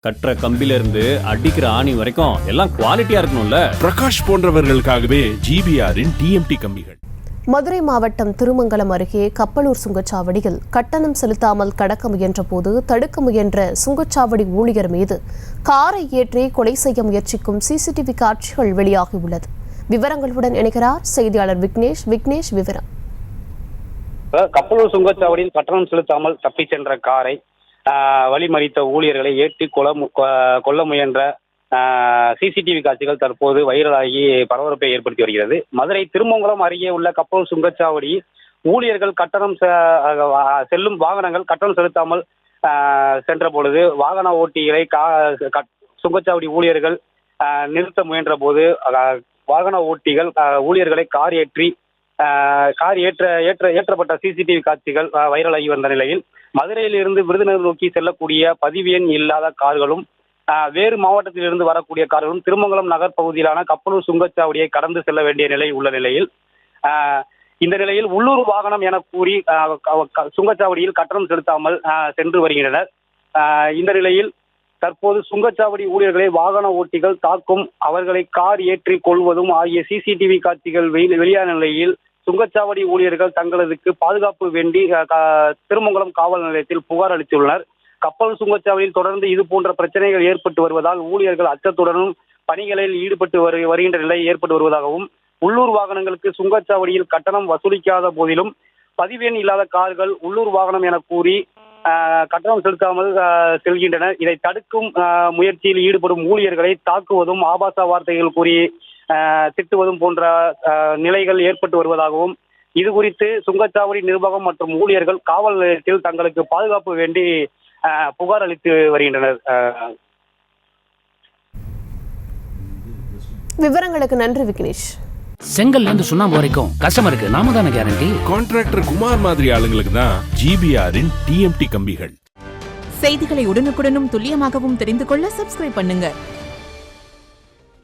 கட்டுற கம்பில இருந்து அடிக்கிற ஆணி வரைக்கும் எல்லாம் குவாலிட்டியா இருக்கணும்ல. பிரகாஷ் போன்றவர்களுக்காகவே ஜிபிஆரின் டிஎம்டி கம்பிகள். மதுரை மாவட்டம் திருமங்கலம் அருகே கப்பலூர் சுங்கச்சாவடியில் கட்டணம் செலுத்தாமல் கடக்க முயன்ற போது தடுக்க முயன்ற சுங்கச்சாவடி ஊழியர் மீது காரை ஏற்றி கொலை செய்ய முயற்சிக்கும் சிசிடிவி காட்சிகள் வெளியாகியுள்ளது. விவரங்களுடன் இணைகிறார் செய்தியாளர் விக்னேஷ். விவரம். கப்பலூர் சுங்கச்சாவடியில் கட்டணம் செலுத்தாமல் தப்பிச் சென்ற காரை வழிமறித்த ஊழியர்களை ஏற்றி கொல்ல முயன்ற சிசிடிவி காட்சிகள் தற்போது வைரலாகி பரபரப்பை ஏற்படுத்தி வருகிறது. மதுரை திருமங்கலம் அருகே உள்ள கப்பலூர் சுங்கச்சாவடி ஊழியர்கள் கட்டணம் செல்லும் வாகனங்கள் கட்டணம் செலுத்தாமல் சென்ற பொழுது வாகன ஓட்டிகளை சுங்கச்சாவடி ஊழியர்கள் நிறுத்த முயன்ற போது வாகன ஓட்டிகள் ஊழியர்களை ஏற்றப்பட்ட சிசிடிவி காட்சிகள் வைரலாகி வந்த நிலையில் மதுரையில் இருந்து விருதுநகர் நோக்கி செல்லக்கூடிய பதிவு எண் இல்லாத கார்களும் வேறு மாவட்டத்தில் இருந்து வரக்கூடிய கார்களும் திருமங்கலம் நகர் பகுதியிலான கப்பலூர் சுங்கச்சாவடியை கடந்து செல்ல வேண்டிய நிலை உள்ள நிலையில் இந்த நிலையில் உள்ளூர் வாகனம் என கூறி சுங்கச்சாவடியில் கட்டணம் செலுத்தாமல் சென்று வருகின்றனர். இந்த நிலையில் தற்போது சுங்கச்சாவடி ஊழியர்களை வாகன ஓட்டிகள் தாக்கும், அவர்களை கார் ஏற்றி கொள்வதும் ஆகிய சிசிடிவி காட்சிகள் வெளியான நிலையில் சுங்கச்சாவடி ஊழியர்கள் தங்களதுக்கு பாதுகாப்பு வேண்டி திருமங்கலம் காவல் நிலையத்தில் புகார் அளித்துள்ளனர். கப்பல் சுங்கச்சாவடியில் தொடர்ந்து இது போன்ற பிரச்சனைகள் ஏற்பட்டு வருவதால் ஊழியர்கள் அச்சத்துடனும் பணிகளில் ஈடுபட்டு வருகின்ற நிலை ஏற்பட்டு வருவதாகவும், உள்ளூர் வாகனங்களுக்கு சுங்கச்சாவடியில் கட்டணம் வசூலிக்காத போதிலும் பதிவெண் இல்லாத கார்கள் உள்ளூர் வாகனம் என கூறி கட்டணம் செலுத்தாமல் செல்கின்றனர். இதை தடுக்கும் முயற்சியில் ஈடுபடும் ஊழியர்களை தாக்குவதும் ஆபாச வார்த்தைகள் கூறி திட்டுவதும் போன்ற நிலைகள் ஏற்பட்டு வருவதாகவும், இது குறித்து சுங்கச்சாவடி நிர்வாகம் மற்றும் ஊழியர்கள் காவல் நிலையத்தில் தங்களுக்கு பாதுகாப்பு வேண்டி புகார் அளித்து வருகின்றனர். விவரங்களுக்கு நன்றி விக்னேஷ். செங்கல்ல இருந்து சுண்ணாம்பு வரைக்கும் கஸ்டமருக்கு நாம தானே கேரண்டி. கான்ட்ராக்டர் குமார் மாதிரி ஆளுங்களுக்கு தான் ஜிபிஆரின் டிஎம்டி கம்பிகள். செய்திகளை உடனுக்குடனும் துல்லியமாகவும் தெரிந்து கொள்ள சப்ஸ்கிரைப் பண்ணுங்க.